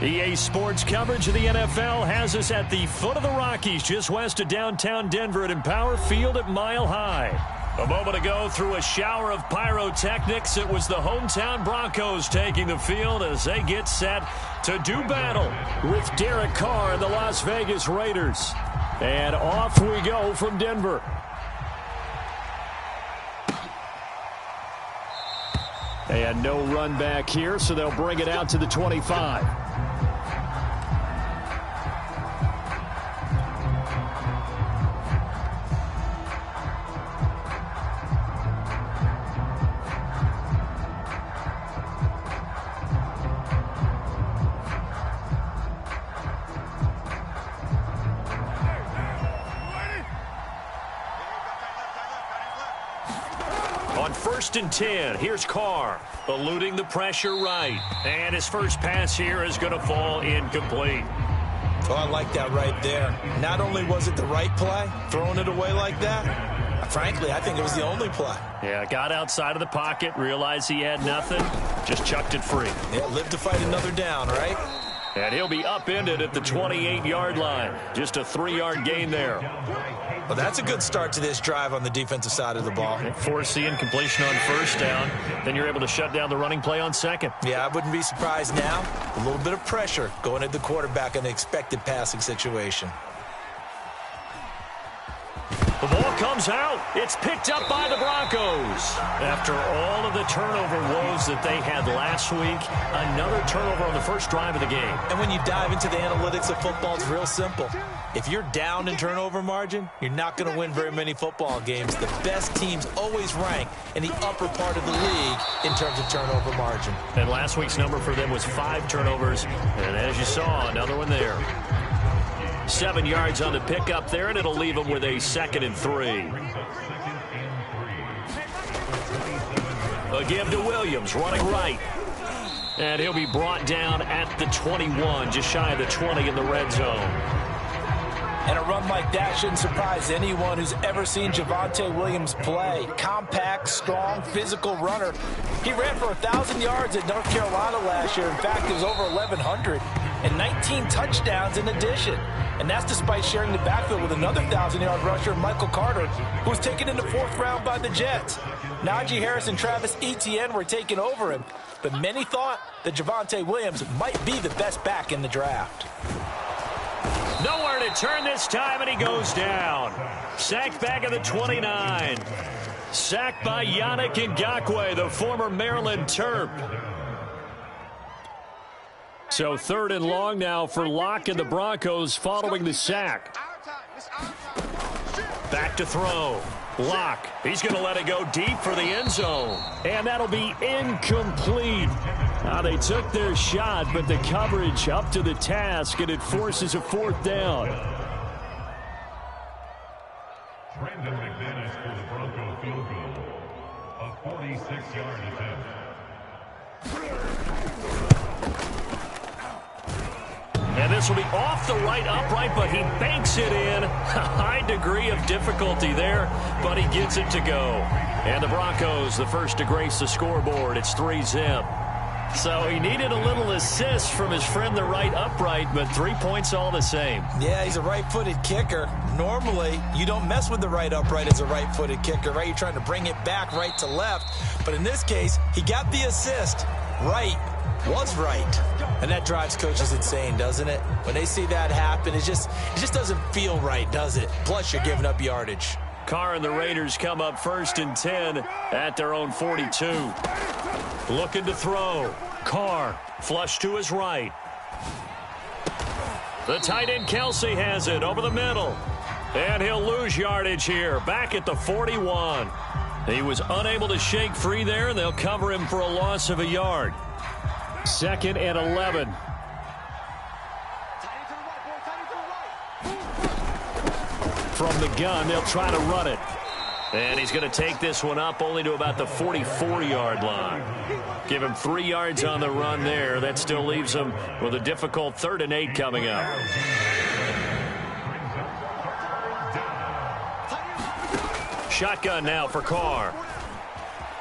EA Sports coverage of the NFL has us at the foot of the Rockies, just west of downtown Denver at Empower Field at Mile High. A moment ago, through a shower of pyrotechnics, it was the hometown Broncos taking the field as they get set to do battle with Derek Carr and the Las Vegas Raiders. And off we go from Denver. And no run back here, so they'll bring it out to the 25. On 1st and 10, here's Carr, eluding the pressure right. And his first pass here is going to fall incomplete. Oh, I like that right there. Not only was it the right play, throwing it away like that, frankly, I think it was the only play. Yeah, got outside of the pocket, realized he had nothing, just chucked it free. Yeah, live to fight another down, right? And he'll be upended at the 28-yard line. Just a 3-yard gain there. Well, that's a good start to this drive on the defensive side of the ball. Force the incompletion on 1st down. Then you're able to shut down the running play on 2nd. Yeah, I wouldn't be surprised now. A little bit of pressure going at the quarterback in an expected passing situation. The ball comes out. It's picked up by the Broncos. After all of the turnover woes that they had last week, another turnover on the first drive of the game. And when you dive into the analytics of football, it's real simple. If you're down in turnover margin, you're not going to win very many football games. The best teams always rank in the upper part of the league in terms of turnover margin. And last week's number for them was 5 turnovers. And as you saw, another one there. 7 yards on the pickup there, and it'll leave them with a 2nd and 3. A give to Williams, running right. And he'll be brought down at the 21, just shy of the 20 in the red zone. And a run like that shouldn't surprise anyone who's ever seen Javonte Williams play. Compact, strong, physical runner. He ran for 1,000 yards at North Carolina last year. In fact, it was over 1,100. And 19 touchdowns in addition. And that's despite sharing the backfield with another 1,000-yard rusher, Michael Carter, who was taken in the 4th round by the Jets. Najee Harris and Travis Etienne were taking over him. But many thought that Javonte Williams might be the best back in the draft. Nowhere to turn this time, and he goes down. Sacked back at the 29. Sacked by Yannick Ngakoue, the former Maryland Terp. So 3rd and long now for Locke and the Broncos following the sack. Back to throw. Locke, he's going to let it go deep for the end zone. And that'll be incomplete. Now they took their shot, but the coverage up to the task, and it forces a 4th down. Brandon McManus for the Broncos field goal. A 46-yard attempt. And this will be off the right upright, but he banks it in. A high degree of difficulty there, but he gets it to go. And the Broncos, the first to grace the scoreboard. It's 3-zip. So he needed a little assist from his friend, the right upright, but 3 points all the same. Yeah, he's a right-footed kicker. Normally, you don't mess with the right upright as a right-footed kicker, right? You're trying to bring it back right to left. But in this case, he got the assist. Right was right. And that drives coaches insane, doesn't it? When they see that happen, it just doesn't feel right, does it? Plus, you're giving up yardage. Carr and the Raiders come up 1st and 10 at their own 42. Looking to throw. Carr, flush to his right. The tight end Kelsey has it over the middle. And he'll lose yardage here, back at the 41. He was unable to shake free there, and they'll cover him for a loss of a yard. 2nd and 11. From the gun, they'll try to run it. And he's going to take this one up only to about the 44-yard line. Give him 3 yards on the run there. That still leaves him with a difficult 3rd and 8 coming up. Shotgun now for Carr.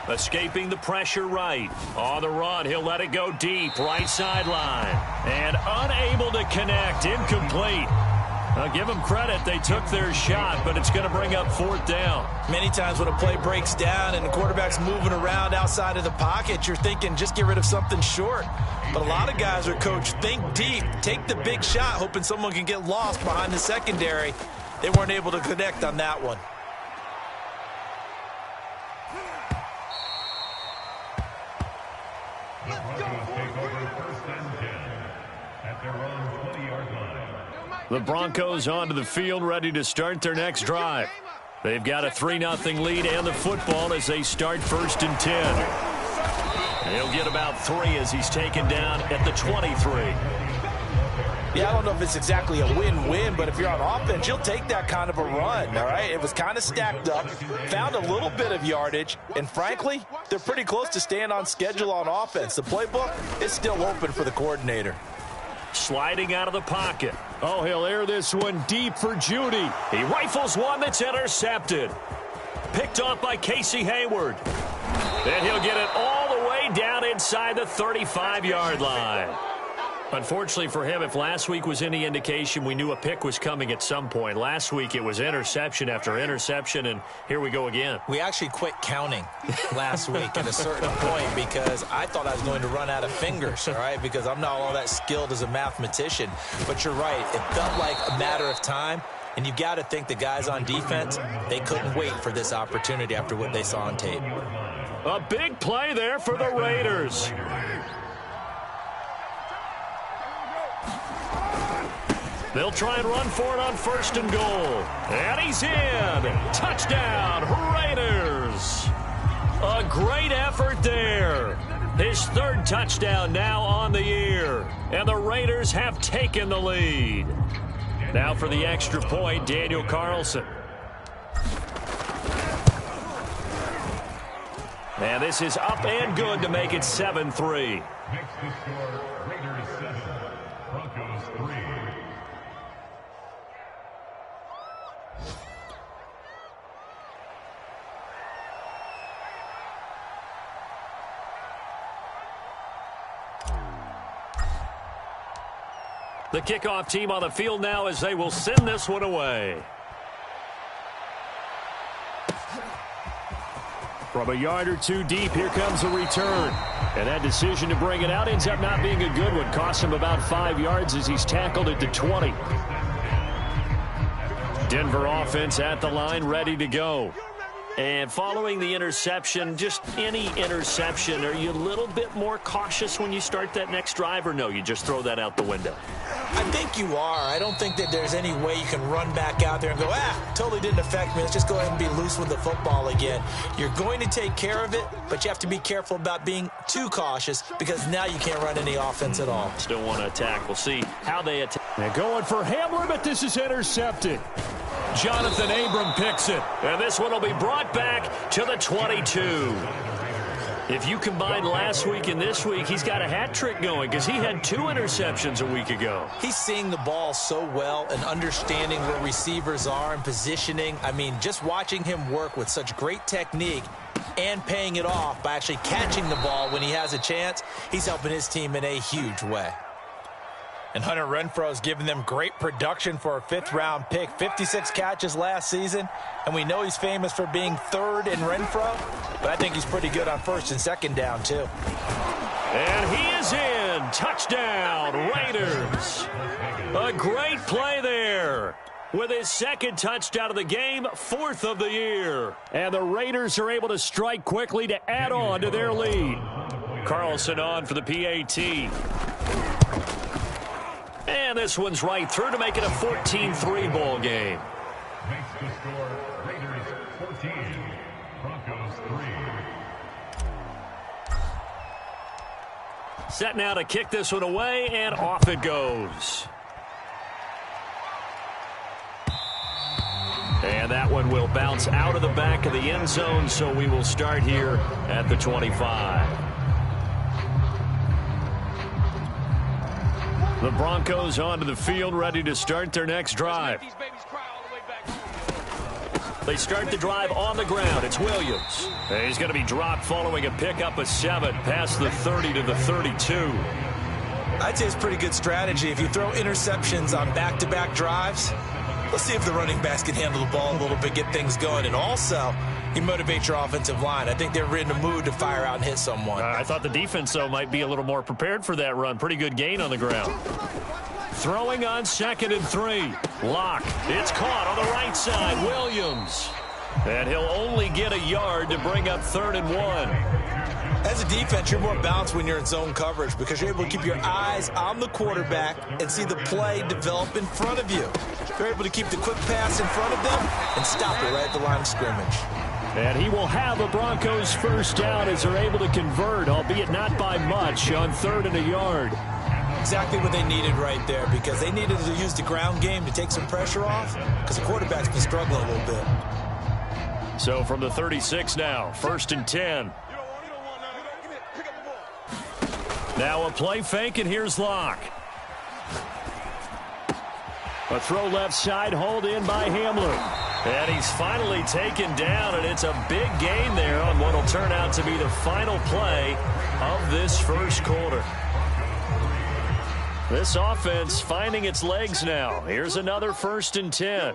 Escaping the pressure right. On the run, he'll let it go deep, right sideline. And unable to connect. Incomplete. I'll give them credit. They took their shot, but it's going to bring up 4th down. Many times when a play breaks down and the quarterback's moving around outside of the pocket, you're thinking just get rid of something short. But a lot of guys are coached, think deep, take the big shot, hoping someone can get lost behind the secondary. They weren't able to connect on that one. The Broncos take over 1st and 10 at their own 20-yard line. The Broncos onto the field, ready to start their next drive. They've got a 3-0 lead and the football as they start 1st and 10. He'll get about 3 as he's taken down at the 23. Yeah, I don't know if it's exactly a win-win, but if you're on offense, you'll take that kind of a run, all right? It was kind of stacked up, found a little bit of yardage, and frankly, they're pretty close to staying on schedule on offense. The playbook is still open for the coordinator. Sliding out of the pocket. Oh, he'll air this one deep for Judy. He rifles one that's intercepted. Picked off by Casey Hayward. Then he'll get it all the way down inside the 35-yard line. Unfortunately for him, if last week was any indication, we knew a pick was coming at some point. Last week it was interception after interception, and here we go again. We actually quit counting last week at a certain point because I thought I was going to run out of fingers, all right, because I'm not all that skilled as a mathematician. But you're right. It felt like a matter of time, and you got to think the guys on defense, they couldn't wait for this opportunity after what they saw on tape. A big play there for the Raiders. They'll try and run for it on 1st and goal. And he's in. Touchdown, Raiders. A great effort there. His 3rd touchdown now on the year. And the Raiders have taken the lead. Now for the extra point, Daniel Carlson. And this is up and good to make it 7-3. Makes the score Raiders 7, Broncos 3. The kickoff team on the field now as they will send this one away. From a yard or two deep, here comes the return. And that decision to bring it out ends up not being a good one. Costs him about 5 yards as he's tackled at the 20. Denver offense at the line, ready to go. And following the interception, just any interception, are you a little bit more cautious when you start that next drive, or no, you just throw that out the window? I think you are. I don't think that there's any way you can run back out there and go, totally didn't affect me. Let's just go ahead and be loose with the football again. You're going to take care of it, but you have to be careful about being too cautious because now you can't run any offense at all. Still want to attack. We'll see how they attack. They're going for Hamler, but this is intercepted. Jonathan Abram picks it, and this one will be brought back to the 22. If you combine last week and this week, he's got a hat trick going because he had 2 interceptions a week ago. He's seeing the ball so well and understanding where receivers are and positioning. I mean, just watching him work with such great technique and paying it off by actually catching the ball when he has a chance, he's helping his team in a huge way. And Hunter Renfro's given them great production for a 5th-round pick. 56 catches last season, and we know he's famous for being 3rd in Renfro, but I think he's pretty good on 1st and 2nd down, too. And he is in. Touchdown, Raiders. A great play there. With his 2nd touchdown of the game, 4th of the year. And the Raiders are able to strike quickly to add on to their lead. Carlson on for the PAT. And this one's right through to make it a 14-3 ball game. Makes the score Raiders 14, Broncos 3. Set now to kick this one away, and off it goes. And that one will bounce out of the back of the end zone, so we will start here at the 25. The Broncos onto the field, ready to start their next drive. They start the drive on the ground. It's Williams. And he's going to be dropped following a pickup of 7 past the 30 to the 32. I'd say it's pretty good strategy. If you throw interceptions on back-to-back drives, let's see if the running backs can handle the ball a little bit, get things going. And also, you motivate your offensive line. I think they're in the mood to fire out and hit someone. I thought the defense, though, might be a little more prepared for that run. Pretty good gain on the ground. Throwing on 2nd and 3. Lock. It's caught on the right side. Williams. And he'll only get a yard to bring up 3rd and 1. As a defense, you're more balanced when you're in zone coverage because you're able to keep your eyes on the quarterback and see the play develop in front of you. You're able to keep the quick pass in front of them and stop it right at the line of scrimmage. And he will have a Broncos first down as they're able to convert, albeit not by much, on 3rd and a yard. Exactly what they needed right there because they needed to use the ground game to take some pressure off because the quarterback's been struggling a little bit. So from the 36 now, 1st and 10. Now a play fake, and here's Locke. A throw left side, hauled in by Hamler. And he's finally taken down, and it's a big gain there on what will turn out to be the final play of this first quarter. This offense finding its legs now. Here's another 1st and 10.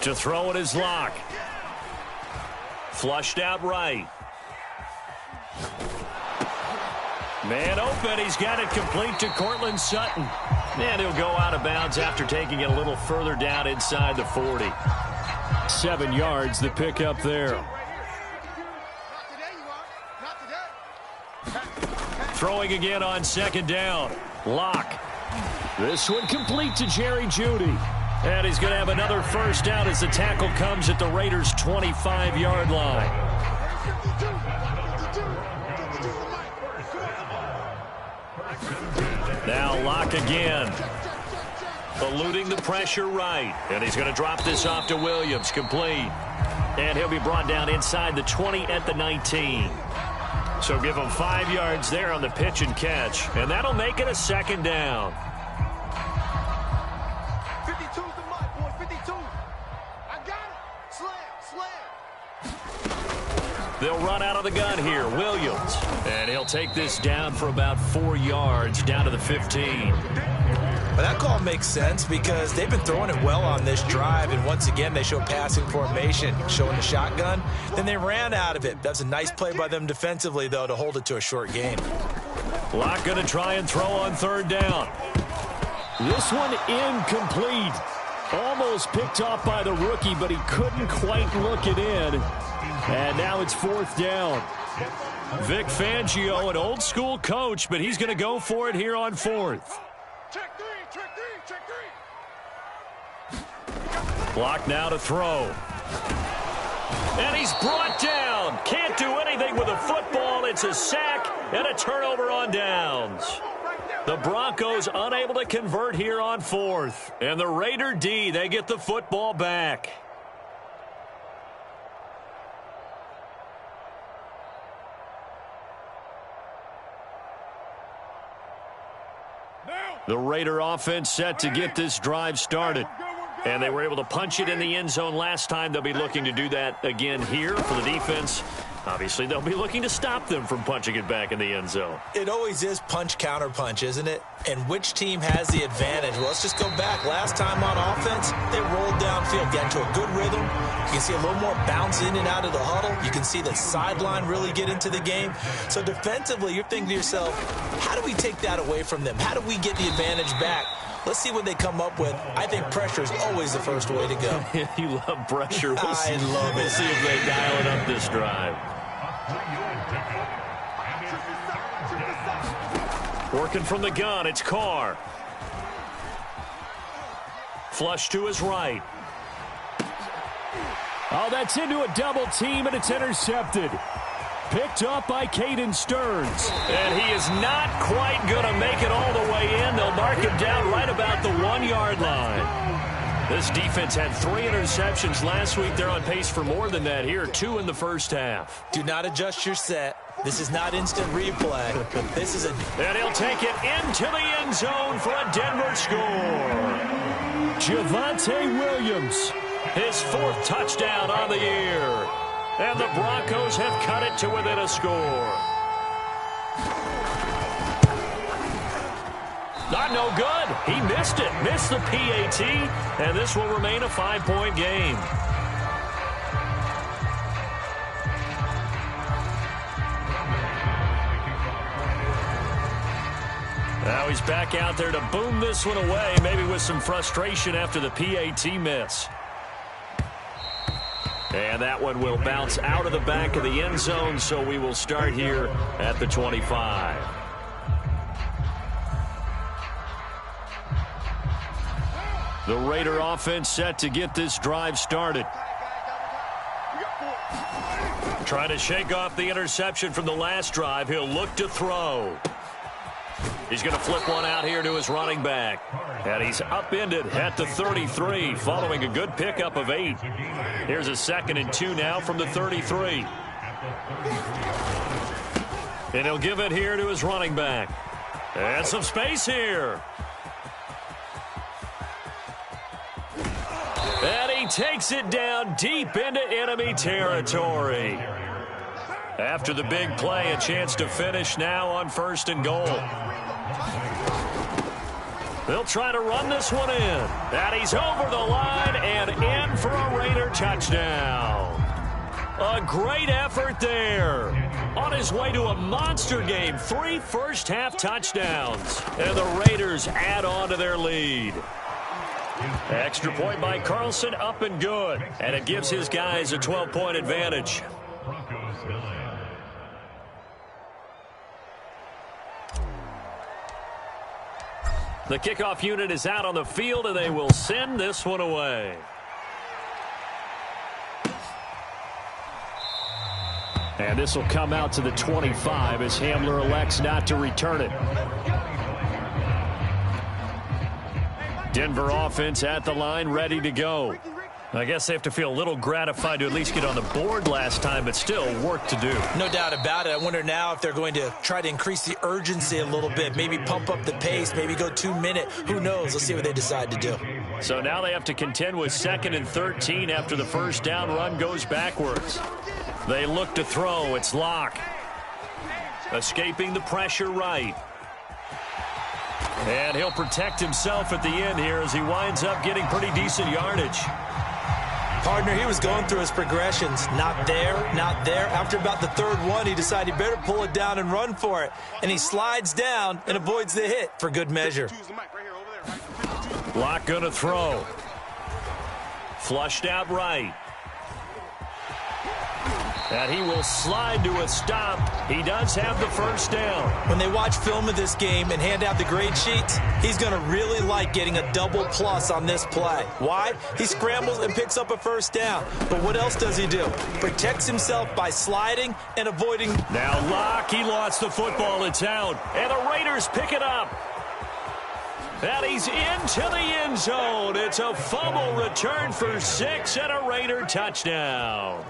To throw it is Locke. Flushed out right. Man open. He's got it complete to Cortland Sutton. And he'll go out of bounds after taking it a little further down inside the 40. 7 yards the pick up there. Throwing again on 2nd down. Locke. This one complete to Jerry Jeudy. And he's going to have another first down as the tackle comes at the Raiders' 25-yard line. Now Locke again. Eluding the pressure right. And he's going to drop this off to Williams. Complete. And he'll be brought down inside the 20 at the 19. So give him 5 yards there on the pitch and catch. And that'll make it a 2nd down. They'll run out of the gun here. Williams. And he'll take this down for about 4 yards down to the 15. But that call makes sense because they've been throwing it well on this drive. And once again, they show passing formation, showing the shotgun. Then they ran out of it. That's a nice play by them defensively, though, to hold it to a short gain. Locke going to try and throw on 3rd down. This one incomplete. Almost picked off by the rookie, but he couldn't quite look it in. And now it's 4th down. Vic Fangio, an old-school coach, but he's going to go for it here on 4th. Check three. Locke now to throw. And he's brought down. Can't do anything with a football. It's a sack and a turnover on downs. The Broncos unable to convert here on 4th. And the Raider D, they get the football back. The Raider offense set to get this drive started. And they were able to punch it in the end zone last time. They'll be looking to do that again here for the defense. Obviously, they'll be looking to stop them from punching it back in the end zone. It always is punch, counter punch, isn't it? And which team has the advantage? Well, let's just go back. Last time on offense, they rolled downfield, got into a good rhythm. You can see a little more bounce in and out of the huddle. You can see the sideline really get into the game. So defensively, you're thinking to yourself, how do we take that away from them? How do we get the advantage back? Let's see what they come up with. I think pressure is always the first way to go. You love pressure. I love it. We'll see if they dial it up this drive. Working from the gun, it's Carr. Flush to his right. Oh, that's into a double team, and it's intercepted. Picked up by Caden Stearns. And he is not quite going to make it all the way in. They'll mark him down right about the 1-yard line. This defense had 3 interceptions last week. They're on pace for more than that here. 2 in the first half. Do not adjust your set. This is not instant replay. This is a... And he'll take it into the end zone for a Denver score. Javonte Williams, his 4th touchdown on the year. And the Broncos have cut it to within a score. Not no good. He missed it. Missed the PAT. And this will remain a 5-point game. Now he's back out there to boom this one away, maybe with some frustration after the PAT miss. And that one will bounce out of the back of the end zone, so we will start here at the 25. The Raider offense set to get this drive started. Trying to shake off the interception from the last drive. He'll look to throw. He's going to flip one out here to his running back. And he's upended at the 33 following a good pickup of 8. Here's a 2nd and 2 now from the 33. And he'll give it here to his running back. And some space here. And he takes it down deep into enemy territory. After the big play, a chance to finish now on 1st and goal. They'll try to run this one in. And he's over the line and in for a Raider touchdown. A great effort there. On his way to a monster game, 3 first-half touchdowns. And the Raiders add on to their lead. Extra point by Carlson, up and good. And it gives his guys a 12-point advantage. The kickoff unit is out on the field, and they will send this one away. And this will come out to the 25 as Hamler elects not to return it. Denver offense at the line, ready to go. I guess they have to feel a little gratified to at least get on the board last time, but still work to do. No doubt about it. I wonder now if they're going to try to increase the urgency a little bit, maybe pump up the pace, maybe go 2-minute. Who knows? Let's see what they decide to do. So now they have to contend with 2nd and 13 after the first down run goes backwards. They look to throw. It's Locke. Escaping the pressure right. And he'll protect himself at the end here as he winds up getting pretty decent yardage. Partner, he was going through his progressions. Not there, not there. After about the 3rd one, he decided he better pull it down and run for it. And he slides down and avoids the hit for good measure. Locke gonna throw. Flushed out right. And he will slide to a stop. He does have the first down. When they watch film of this game and hand out the grade sheets, he's going to really like getting a double plus on this play. Why? He scrambles and picks up a first down. But what else does he do? Protects himself by sliding and avoiding. Now Locke, he lost the football. It's out. And the Raiders pick it up. And he's into the end zone. It's a fumble return for 6 and a Raider touchdown.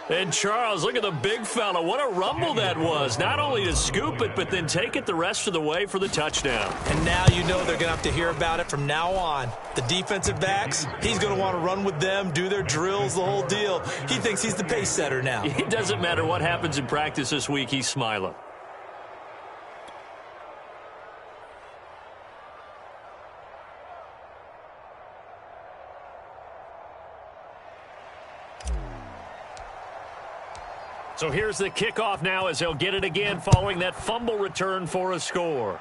And Charles, look at the big fella. What a rumble that was. Not only to scoop it, but then take it the rest of the way for the touchdown. And now you know they're going to have to hear about it from now on. The defensive backs, he's going to want to run with them, do their drills, the whole deal. He thinks he's the pace setter now. It doesn't matter what happens in practice this week. He's smiling. So here's the kickoff now as they'll get it again following that fumble return for a score.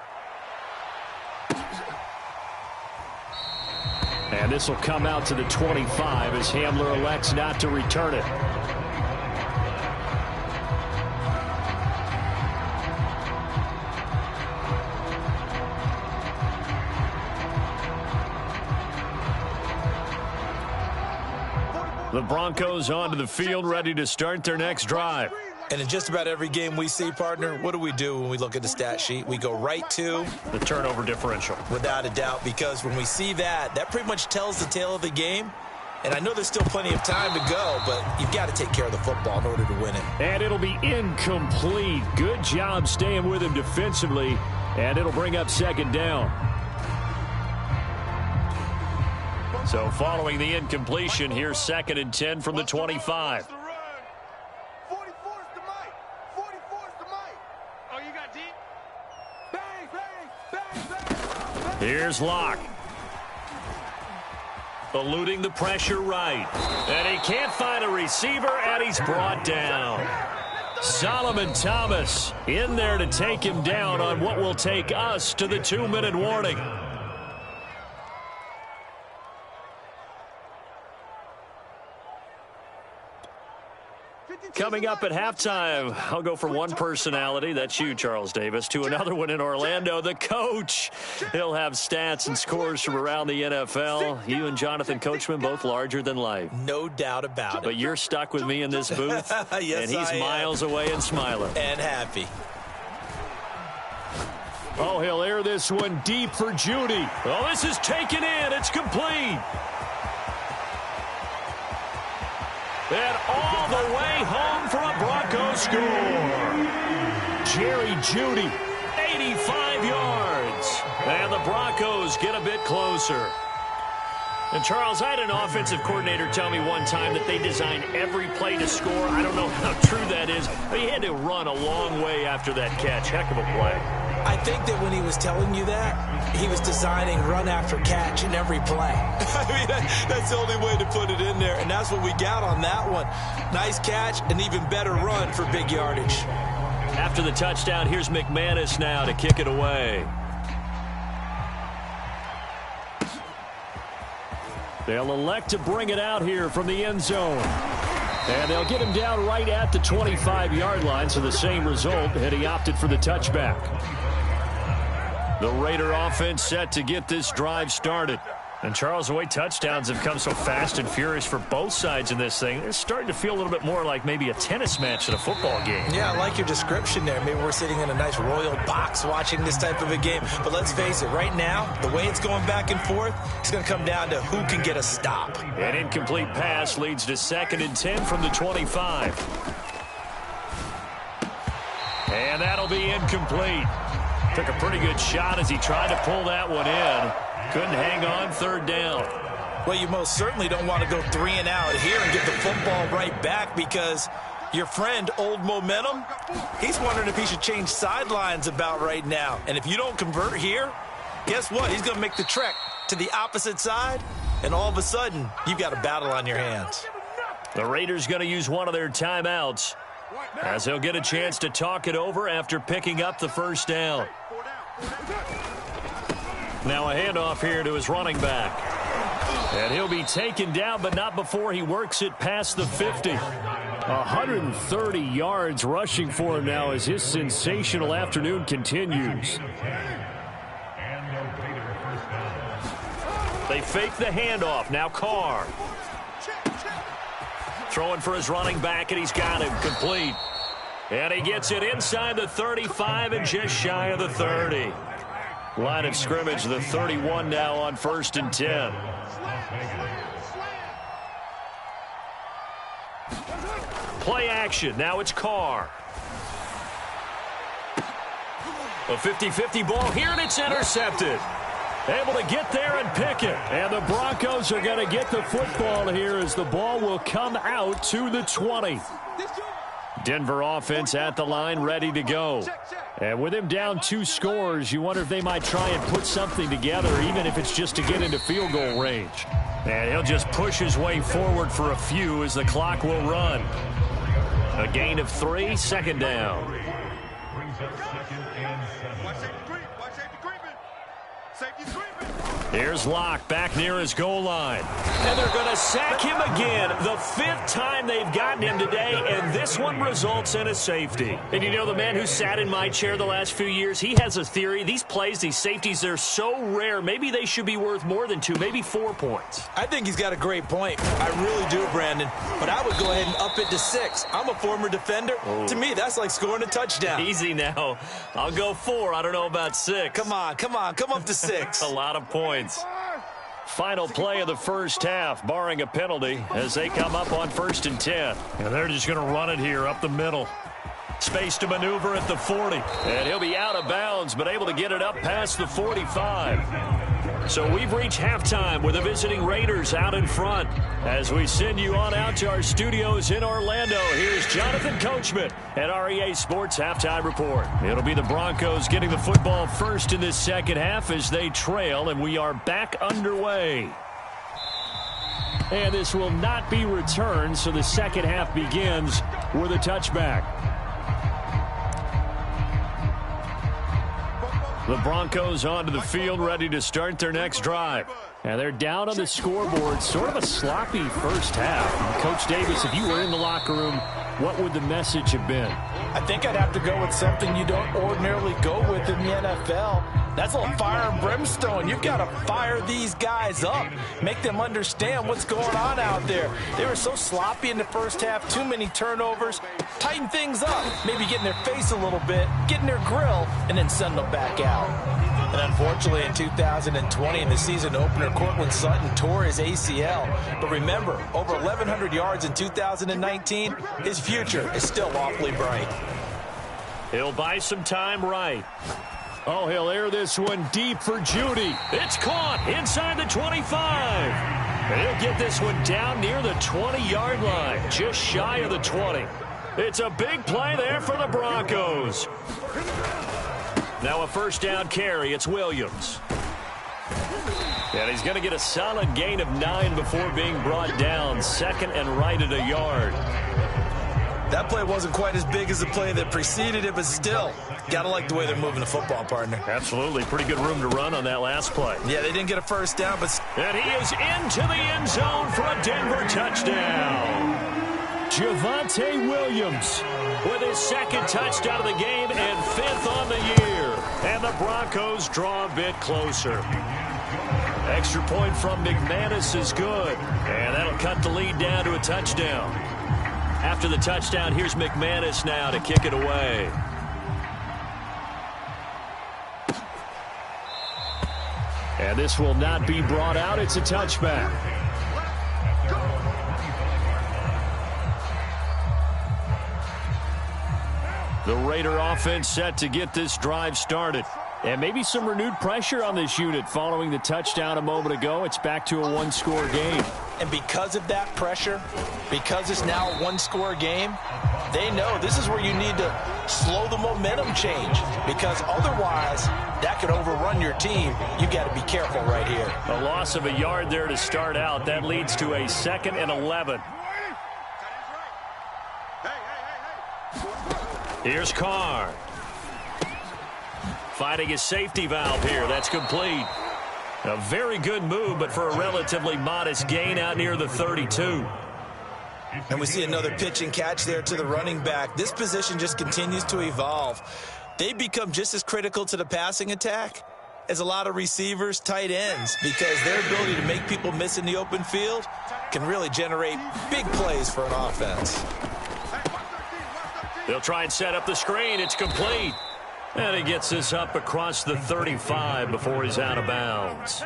And this will come out to the 25 as Hamler elects not to return it. The Broncos onto the field, ready to start their next drive. And in just about every game we see, partner, what do we do when we look at the stat sheet? We go right to the turnover differential. Without a doubt, because when we see that, that pretty much tells the tale of the game. And I know there's still plenty of time to go, but you've got to take care of the football in order to win it. And it'll be incomplete. Good job staying with him defensively, and it'll bring up 2nd down. So following the incompletion, here's 2nd and 10 from the 25. 44's the mic. 44's the mic. Oh, you got deep? Bang, bang, bang, bang. Here's Locke. Eluding the pressure right. And he can't find a receiver, and he's brought down. Solomon Thomas in there to take him down on what will take us to the 2-minute warning. Coming up at halftime, I'll go from one personality, that's you, Charles Davis, to another one in Orlando, the coach. He'll have stats and scores from around the NFL. You and Jonathan Coachman, both larger than life. No doubt about it. But you're stuck with me in this booth, Yes, and he's miles away and smiling. And happy. Oh, he'll air this one deep for Judy. Oh, this is taken in. It's complete. And all the way home for a Broncos score. Jerry Judy, 85 yards. And the Broncos get a bit closer. And, Charles, I had an offensive coordinator tell me one time that they designed every play to score. I don't know how true that is, but he had to run a long way after that catch. Heck of a play. I think that when he was telling you that, he was designing run after catch in every play. I mean, that's the only way to put it in there, and that's what we got on that one. Nice catch, an even better run for big yardage. After the touchdown, here's McManus now to kick it away. They'll elect to bring it out here from the end zone. And they'll get him down right at the 25-yard line, so the same result, and he opted for the touchback. The Raider offense set to get this drive started. And, Charles, the way touchdowns have come so fast and furious for both sides in this thing, it's starting to feel a little bit more like maybe a tennis match than a football game. Yeah, I like your description there. Maybe we're sitting in a nice royal box watching this type of a game. But let's face it, right now, the way it's going back and forth, it's going to come down to who can get a stop. An incomplete pass leads to 2nd and 10 from the 25. And that'll be incomplete. Took a pretty good shot as he tried to pull that one in. Couldn't hang on, 3rd down. Well, you most certainly don't want to go 3 and out here and get the football right back, because your friend, Old Momentum, he's wondering if he should change sidelines about right now. And if you don't convert here, guess what? He's going to make the trek to the opposite side, and all of a sudden, you've got a battle on your hands. The Raiders going to use one of their timeouts as he'll get a chance to talk it over after picking up the 1st down. Now a handoff here to his running back. And he'll be taken down, but not before he works it past the 50. 130 yards rushing for him now as his sensational afternoon continues. They fake the handoff. Now Carr. Throwing for his running back, and he's got him complete. And he gets it inside the 35 and just shy of the 30. Line of scrimmage, the 31 now on 1st and 10. Play action. Now it's Carr. A 50-50 ball here, and it's intercepted. Able to get there and pick it. And the Broncos are going to get the football here as the ball will come out to the 20. Denver offense at the line, ready to go. And with him down 2 scores, you wonder if they might try and put something together, even if it's just to get into field goal range. And he'll just push his way forward for a few as the clock will run. A gain of 3, 2nd down. Brings up 2nd and 7. Watch safety creep. Watch safety creeping. Safety's creeping. Here's Locke back near his goal line. And they're going to sack him again. The 5th time they've gotten him today, and this one results in a safety. And you know, the man who sat in my chair the last few years, he has a theory. These plays, these safeties, they're so rare. Maybe they should be worth more than 2, maybe 4 points. I think he's got a great point. I really do, Brandon. But I would go ahead and up it to 6. I'm a former defender. Oh. To me, that's like scoring a touchdown. Easy now. I'll go 4. I don't know about 6. Come on. Come up to 6. A lot of points. Final play of the first half, barring a penalty, as they come up on 1st and 10. And they're just going to run it here up the middle. Space to maneuver at the 40. And he'll be out of bounds, but able to get it up past the 45. So we've reached halftime with the visiting Raiders out in front. As we send you on out to our studios in Orlando, here's Jonathan Coachman at REA Sports Halftime Report. It'll be the Broncos getting the football first in this second half as they trail, and we are back underway. And this will not be returned, so the second half begins with a touchback. The Broncos onto the field, ready to start their next drive. And they're down on the scoreboard, sort of a sloppy first half. And Coach Davis, if you were in the locker room, what would the message have been? I think I'd have to go with something you don't ordinarily go with in the NFL. That's a little fire and brimstone. You've got to fire these guys up. Make them understand what's going on out there. They were so sloppy in the first half. Too many turnovers. Tighten things up. Maybe get in their face a little bit. Get in their grill. And then send them back out. And unfortunately, in 2020, in the season opener, Cortland Sutton tore his ACL. But remember, over 1,100 yards in 2019, his future is still awfully bright. He'll buy some time right. Oh, he'll air this one deep for Judy. It's caught inside the 25. And he'll get this one down near the 20-yard line, just shy of the 20. It's a big play there for the Broncos. Now a first down carry. It's Williams. And he's going to get a solid gain of 9 before being brought down. Second and right at a yard. That play wasn't quite as big as the play that preceded it, but still, gotta like the way they're moving the football, partner. Absolutely. Pretty good room to run on that last play. Yeah, they didn't get a first down, but... And he is into the end zone for a Denver touchdown. Javonte Williams with his second touchdown of the game and 5th on the year. And the Broncos draw a bit closer. Extra point from McManus is good. And that'll cut the lead down to a touchdown. After the touchdown, here's McManus now to kick it away. And this will not be brought out. It's a touchback. The Raider offense set to get this drive started. And maybe some renewed pressure on this unit following the touchdown a moment ago. It's back to a one-score game. And because of that pressure, because it's now a one-score game, they know this is where you need to slow the momentum change. Because otherwise, that could overrun your team. You got to be careful right here. A loss of a yard there to start out. That leads to a 2nd and 11. Here's Carr. Finding his safety valve here. That's complete. A very good move, but for a relatively modest gain out near the 32. And we see another pitch and catch there to the running back. This position just continues to evolve. They become just as critical to the passing attack as a lot of receivers, tight ends, because their ability to make people miss in the open field can really generate big plays for an offense. They'll try and set up the screen. It's complete. And he gets this up across the 35 before he's out of bounds.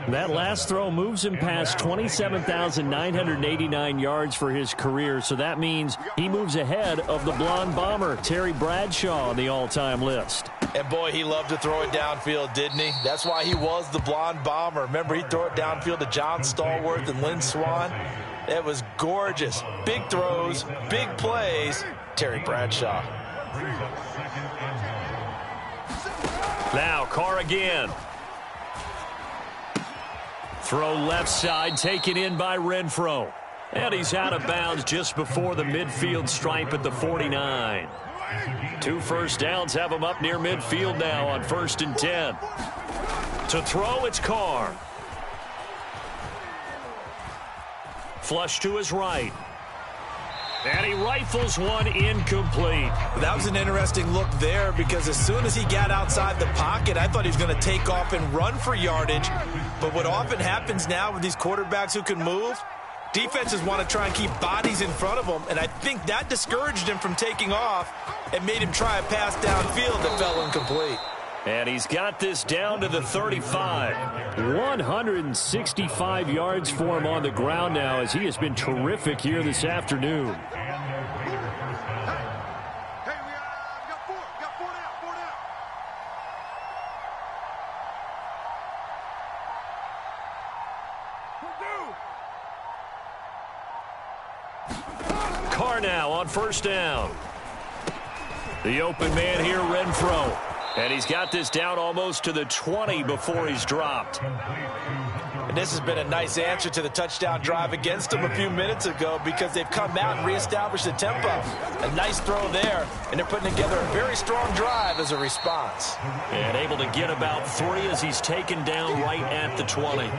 That last throw moves him past 27,989 yards for his career, so that means he moves ahead of the blonde bomber, Terry Bradshaw, on the all-time list. And boy, he loved to throw it downfield, didn't he? That's why he was the blonde bomber. Remember, he'd throw it downfield to John Stallworth and Lynn Swann. It was gorgeous. Big throws, big plays. Terry Bradshaw. Now Carr again. Throw left side, taken in by Renfro. And he's out of bounds just before the midfield stripe at the 49. 2 first downs have him up near midfield now on 1st and 10. To throw, it's Carr. Flush to his right. And he rifles one incomplete. That was an interesting look there because as soon as he got outside the pocket, I thought he was going to take off and run for yardage. But what often happens now with these quarterbacks who can move, defenses want to try and keep bodies in front of them. And I think that discouraged him from taking off and made him try a pass downfield that fell incomplete. And he's got this down to the 35. 165 yards for him on the ground now as he has been terrific here this afternoon. Carr now on first down. The open man here, Renfro. And he's got this down almost to the 20 before he's dropped. And this has been a nice answer to the touchdown drive against them a few minutes ago because they've come out and reestablished the tempo. A nice throw there, and they're putting together a very strong drive as a response. And able to get about 3 as he's taken down right at the 20.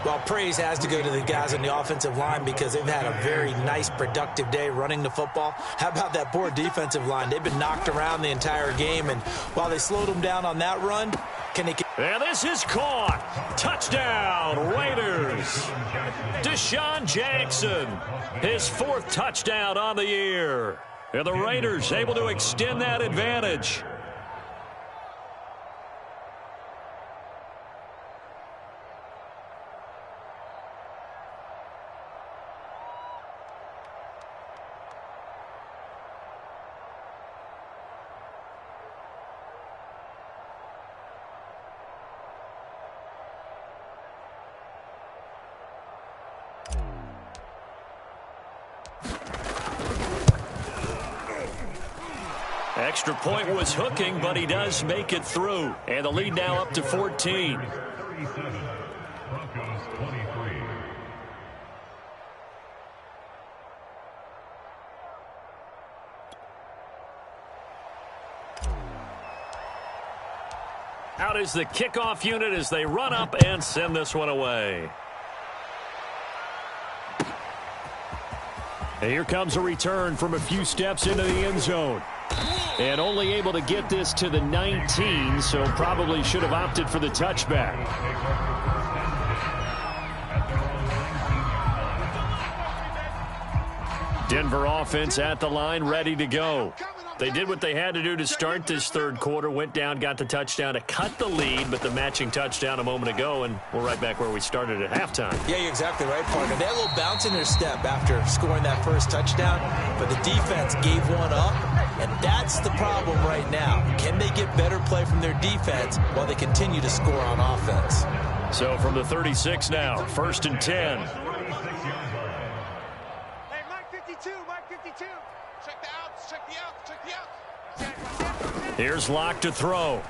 Well, praise has to go to the guys on the offensive line because they've had a very nice, productive day running the football. How about that poor defensive line? They've been knocked around the entire game, and while they slowed them down on that run, can they... And this is caught. Touchdown, Raiders. Deshaun Jackson, his 4th touchdown on the year. And the Raiders able to extend that advantage. Extra point was hooking, but he does make it through. And the lead now up to 14. 37, Broncos 23. Out is the kickoff unit as they run up and send this one away. And here comes a return from a few steps into the end zone. And only able to get this to the 19, so probably should have opted for the touchback. Denver offense at the line, ready to go. They did what they had to do to start this third quarter, went down, got the touchdown to cut the lead, but the matching touchdown a moment ago, and we're right back where we started at halftime. Yeah, you're exactly right, partner. They had a little bounce in their step after scoring that first touchdown, but the defense gave one up, and that's the problem right now. Can they get better play from their defense while they continue to score on offense? So from the 36 now, 1st and 10. Hey, Mike 52, Mike 52. Check the outs, check the outs, check the outs. Here's Locke to throw.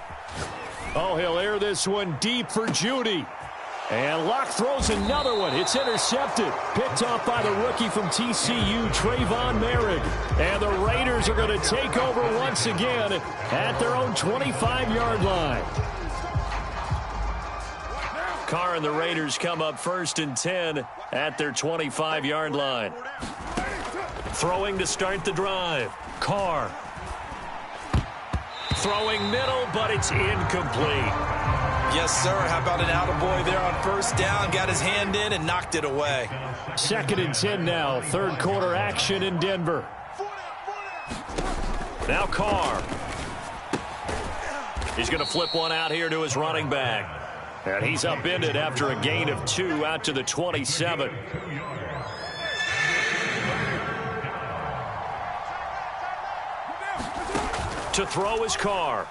Oh, he'll air this one deep for Judy. And Locke throws another one. It's intercepted. Picked off by the rookie from TCU, Trayvon Merrick. And the Raiders are going to take over once again at their own 25-yard line. Carr and the Raiders come up 1st and 10 at their 25-yard line. Throwing to start the drive. Carr. Throwing middle, but it's incomplete. Yes, sir. How about an attaboy there on first down? Got his hand in and knocked it away. 2nd and 10 now. Third quarter action in Denver. Now Carr. He's going to flip one out here to his running back. And he's upended after a gain of 2 out to the 27. To throw his Carr.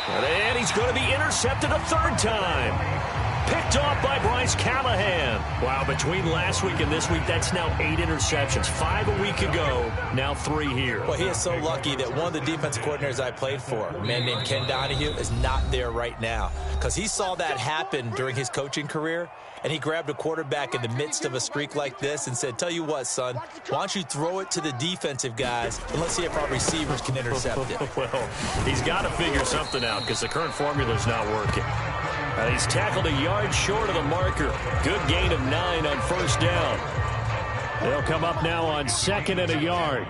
And he's going to be intercepted a 3rd time. Picked off by Bryce Callahan. Wow, between last week and this week, that's now 8 interceptions. 5 a week ago, now 3 here. Well, he is so lucky that one of the defensive coordinators I played for, a man named Ken Donahue, is not there right now. Because he saw that happen during his coaching career, and he grabbed a quarterback in the midst of a streak like this and said, tell you what, son, why don't you throw it to the defensive guys, and let's see if our receivers can intercept it. Well, he's got to figure something out because the current formula is not working. He's tackled a yard short of the marker. Good gain of 9 on first down. They'll come up now on 2nd and a yard.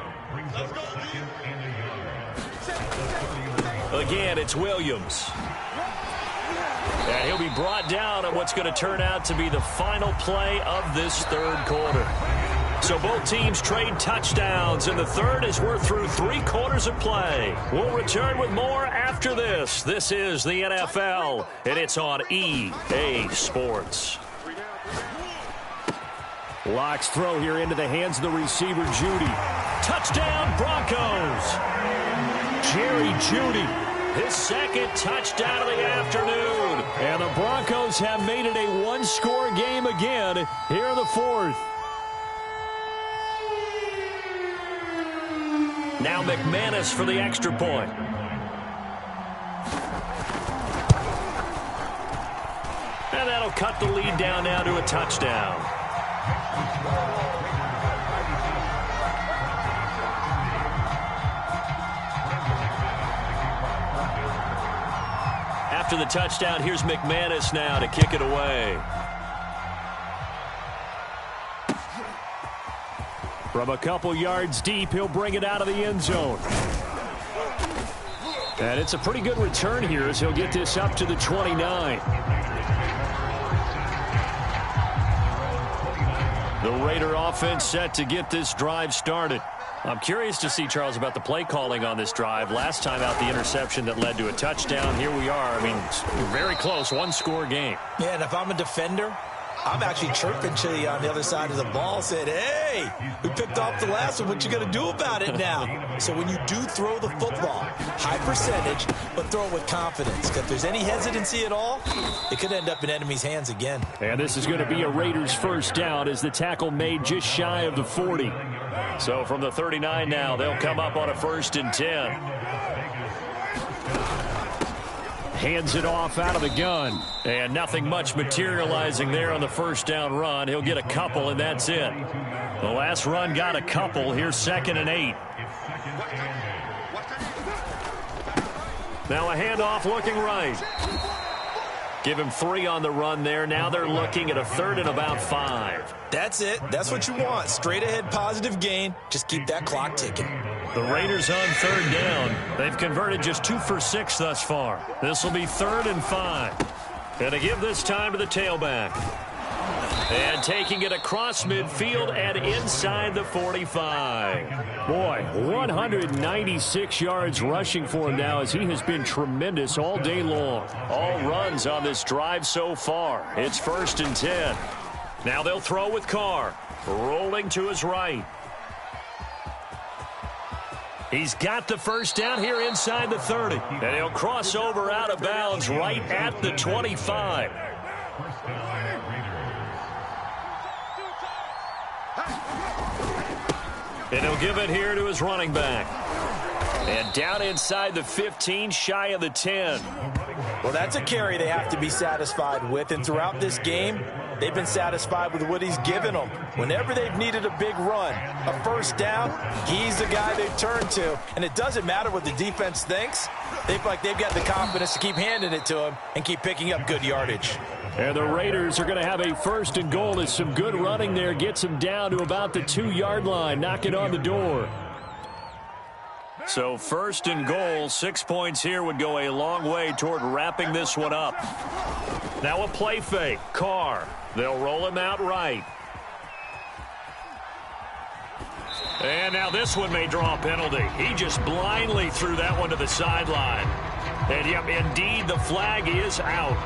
Again, it's Williams. And he'll be brought down at what's going to turn out to be the final play of this third quarter. So both teams trade touchdowns in the third as we're through 3 quarters of play. We'll return with more after this. This is the NFL, and it's on EA Sports. Locke's throw here into the hands of the receiver, Judy. Touchdown, Broncos. Jerry Judy, his 2nd touchdown of the afternoon. And the Broncos have made it a one-score game again here in the fourth. Now McManus for the extra point. And that'll cut the lead down now to a touchdown. After the touchdown, here's McManus now to kick it away. From a couple yards deep, he'll bring it out of the end zone. And it's a pretty good return here as he'll get this up to the 29. The Raider offense set to get this drive started. I'm curious to see, Charles, about the play calling on this drive. Last time out, the interception that led to a touchdown. Here we are. I mean, very close, one-score game. Yeah, and if I'm a defender, I'm actually chirping to you on the other side of the ball, saying, hey, we picked off the last one. What you going to do about it now? So when you do throw the football, high percentage, but throw it with confidence. Because if there's any hesitancy at all, it could end up in enemy's hands again. And this is going to be a Raiders first down as the tackle made just shy of the 40. So from the 39 now, they'll come up on a 1st and 10. Hands it off out of the gun. And nothing much materializing there on the first down run. He'll get a couple, and that's it. The last run got a couple. Here's 2nd and 8. Now a handoff looking right. Give him 3 on the run there. Now they're looking at a 3rd and about 5. That's it. That's what you want. Straight ahead positive gain. Just keep that clock ticking. The Raiders on 3rd down. They've converted just 2 for 6 thus far. This will be 3rd and 5. And to give this time to the tailback. And taking it across midfield and inside the 45. Boy, 196 yards rushing for him now as he has been tremendous all day long. All runs on this drive so far. It's 1st and 10. Now they'll throw with Carr. Rolling to his right. He's got the first down here inside the 30. And he'll cross over out of bounds right at the 25. And he'll give it here to his running back. And down inside the 15, shy of the 10. Well, that's a carry they have to be satisfied with. And throughout this game, they've been satisfied with what he's given them. Whenever they've needed a big run, a first down, he's the guy they've turned to. And it doesn't matter what the defense thinks. They feel like they've got the confidence to keep handing it to him and keep picking up good yardage. And the Raiders are going to have a 1st and goal as some good running there gets them down to about the 2-yard line. Knock it on the door. So 1st and goal, 6 points here would go a long way toward wrapping this one up. Now a play fake. Carr. They'll roll him out right. And now this one may draw a penalty. He just blindly threw that one to the sideline. And yep, indeed, the flag is out.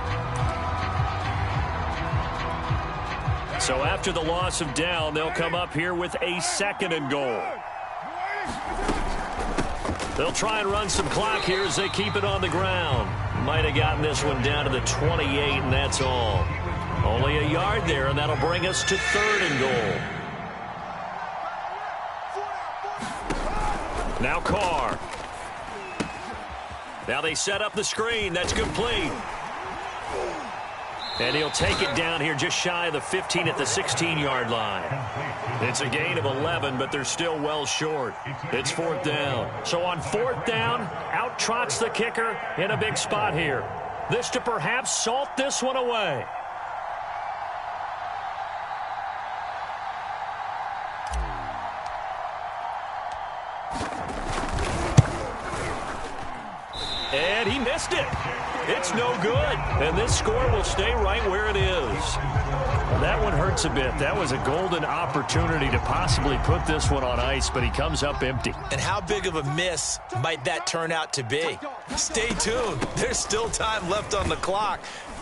So after the loss of down, they'll come up here with a 2nd and goal. They'll try and run some clock here as they keep it on the ground. Might have gotten this one down to the 28, and that's all. Only a yard there, and that'll bring us to 3rd and goal. Now Carr. Now they set up the screen. That's complete. And he'll take it down here just shy of the 15 at the 16-yard line. It's a gain of 11, but they're still well short. It's 4th down. So on 4th down, out trots the kicker in a big spot here. This to perhaps salt this one away. And he missed it. It's no good. And this score will stay right where it is. That one hurts a bit. That was a golden opportunity to possibly put this one on ice, but he comes up empty. And how big of a miss might that turn out to be? Stay tuned. There's still time left on the clock.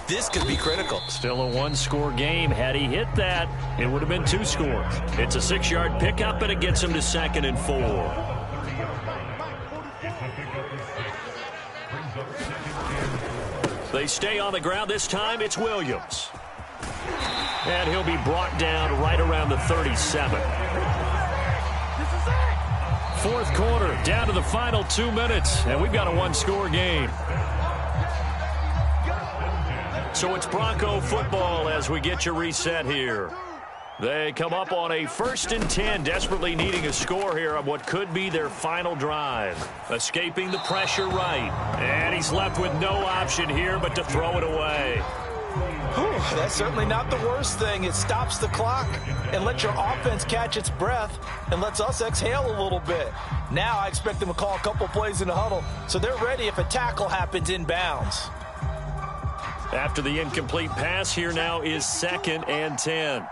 This could be critical. Still a 1-score game. Had he hit that, it would have been 2 scores. It's a 6-yard pickup, and it gets him to 2nd and 4. They stay on the ground. This time it's Williams. And he'll be brought down right around the 37. Fourth quarter, down to the final 2 minutes, and we've got a one-score game. So it's Bronco football as we get you reset here. They come up on a 1st and 10, desperately needing a score here on what could be their final drive. Escaping the pressure right. And he's left with no option here but to throw it away. Whew, that's certainly not the worst thing. It stops the clock and lets your offense catch its breath and lets us exhale a little bit. Now I expect them to call a couple plays in the huddle so they're ready if a tackle happens inbounds. After the incomplete pass, here now is 2nd and 10.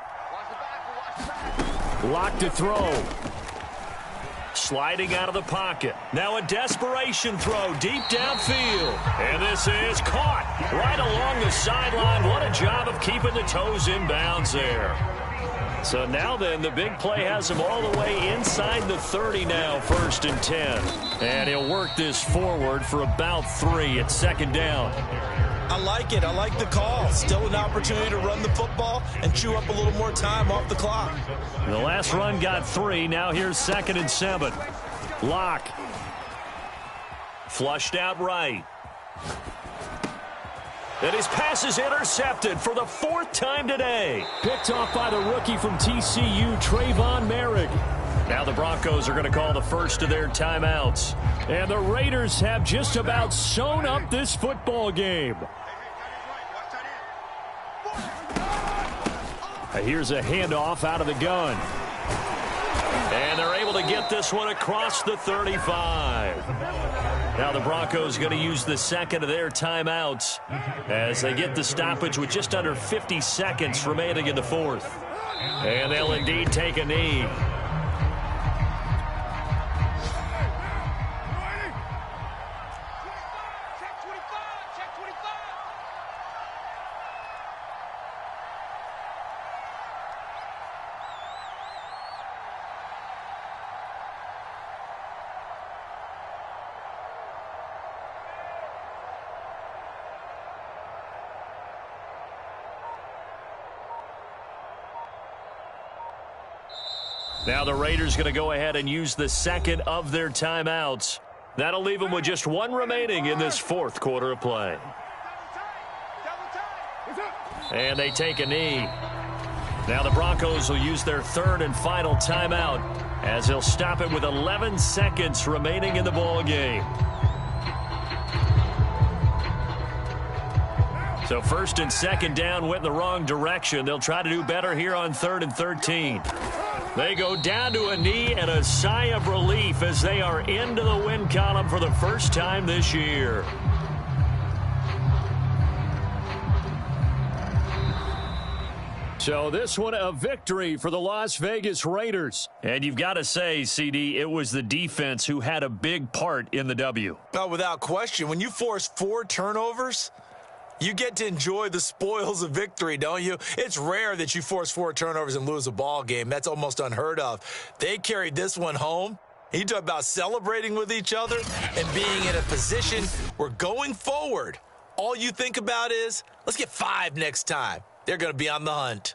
Lock to throw. Sliding out of the pocket. Now a desperation throw deep downfield. And this is caught right along the sideline. What a job of keeping the toes in bounds there. So now then, the big play has him all the way inside the 30 now, 1st and 10. And he'll work this forward for about 3 at 2nd down. I like it. I like the call. Still an opportunity to run the football and chew up a little more time off the clock. The last run got 3. Now here's 2nd and 7. Lock. Flushed out right. And his pass is intercepted for the 4th time today. Picked off by the rookie from TCU, Trayvon Merrick. Now the Broncos are going to call the first of their timeouts. And the Raiders have just about sewn up this football game. Here's a handoff out of the gun. And they're able to get this one across the 35. Now the Broncos going to use the 2nd of their timeouts as they get the stoppage with just under 50 seconds remaining in the 4th. And they'll indeed take a knee. Now the Raiders going to go ahead and use the 2nd of their timeouts. That'll leave them with just 1 remaining in this 4th quarter of play. And they take a knee. Now the Broncos will use their 3rd and final timeout as they'll stop it with 11 seconds remaining in the ball game. So 1st and 2nd down went in the wrong direction. They'll try to do better here on 3rd and 13. They go down to a knee and a sigh of relief as they are into the win column for the first time this year. So this one a victory for the Las Vegas Raiders. And you've got to say, CD, it was the defense who had a big part in the W. Oh, without question. When you force 4 turnovers, you get to enjoy the spoils of victory, don't you? It's rare that you force 4 turnovers and lose a ball game. That's almost unheard of. They carried this one home. You talk about celebrating with each other and being in a position where going forward, all you think about is, let's get 5 next time. They're going to be on the hunt.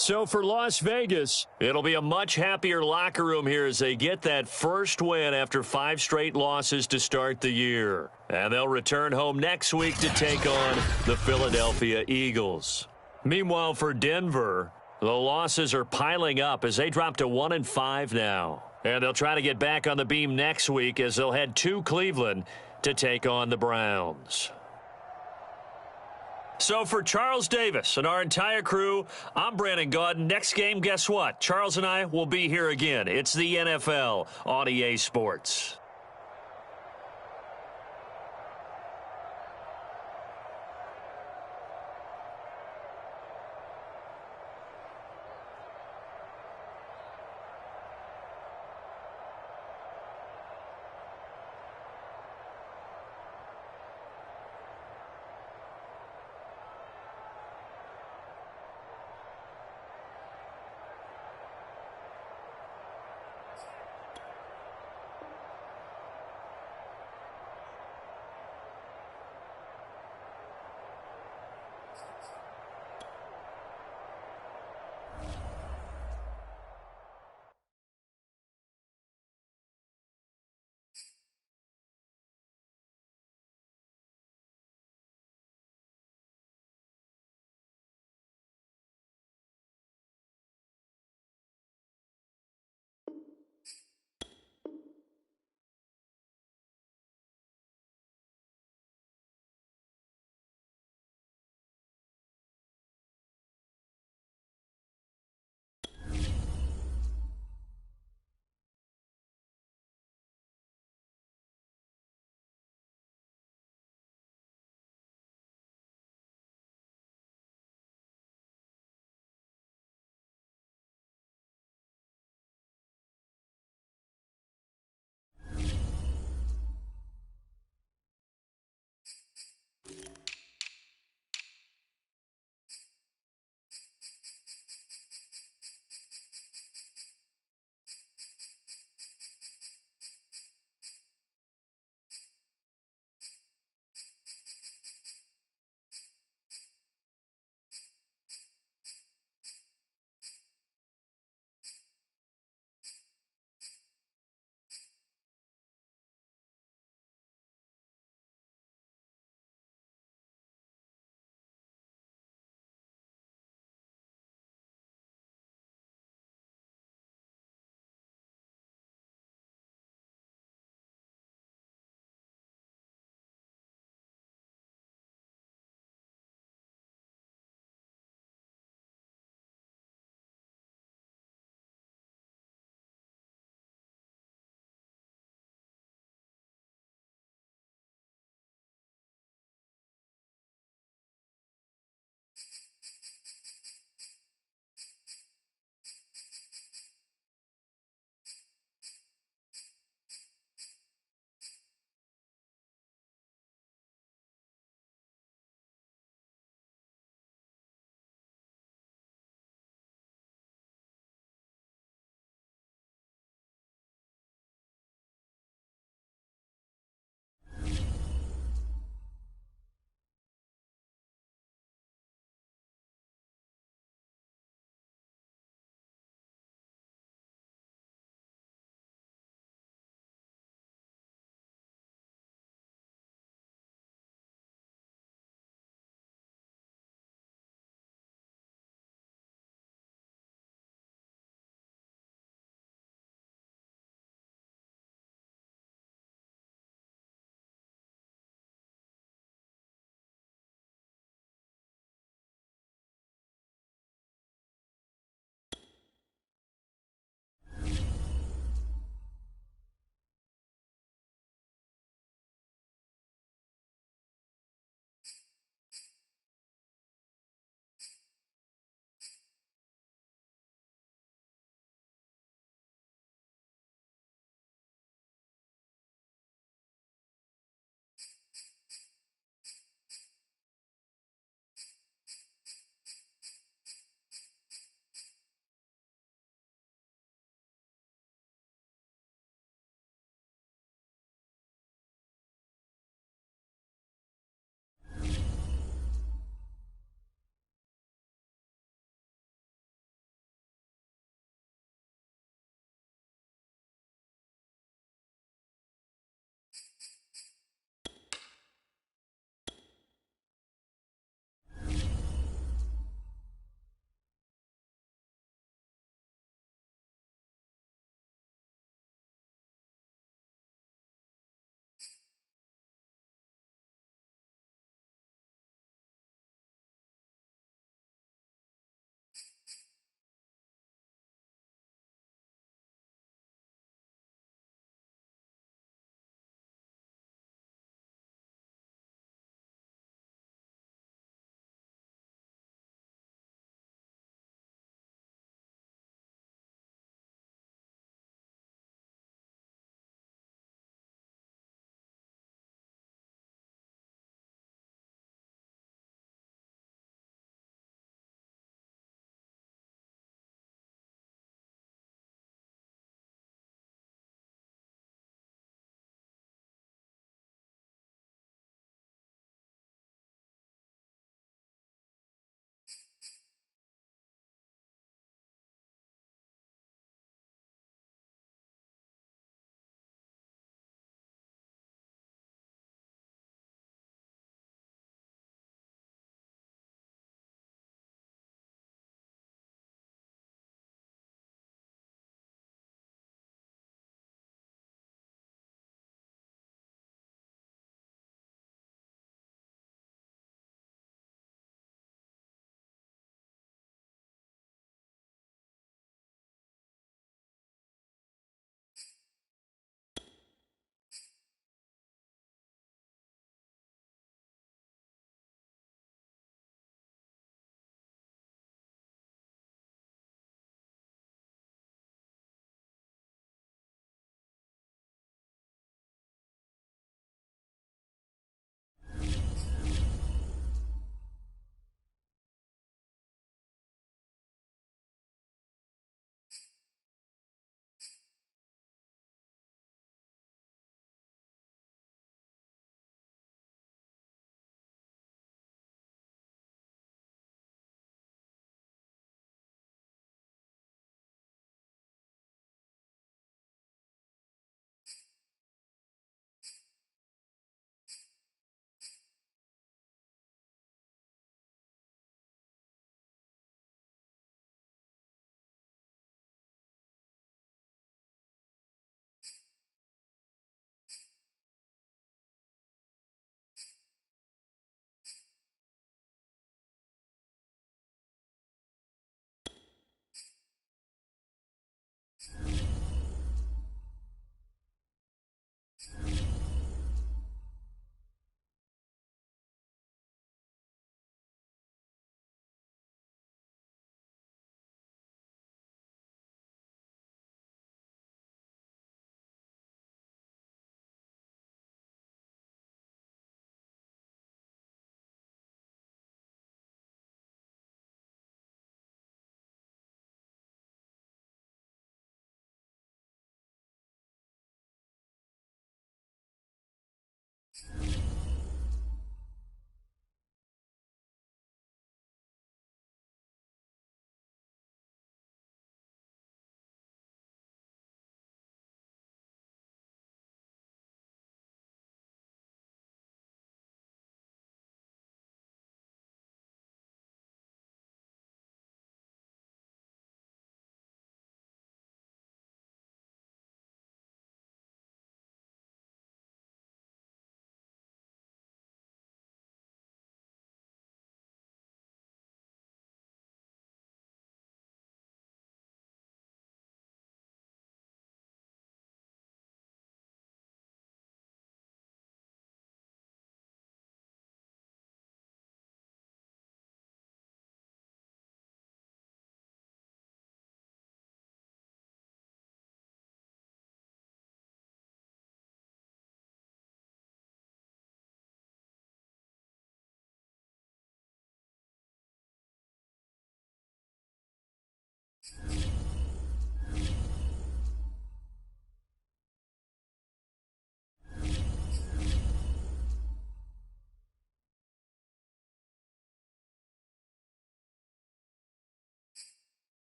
So for Las Vegas, it'll be a much happier locker room here as they get that first win after 5 straight losses to start the year. And they'll return home next week to take on the Philadelphia Eagles. Meanwhile, for Denver, the losses are piling up as they drop to 1-5 now. And they'll try to get back on the beam next week as they'll head to Cleveland to take on the Browns. So for Charles Davis and our entire crew, I'm Brandon Gaudin. Next game, guess what? Charles and I will be here again. It's the NFL on EA Sports.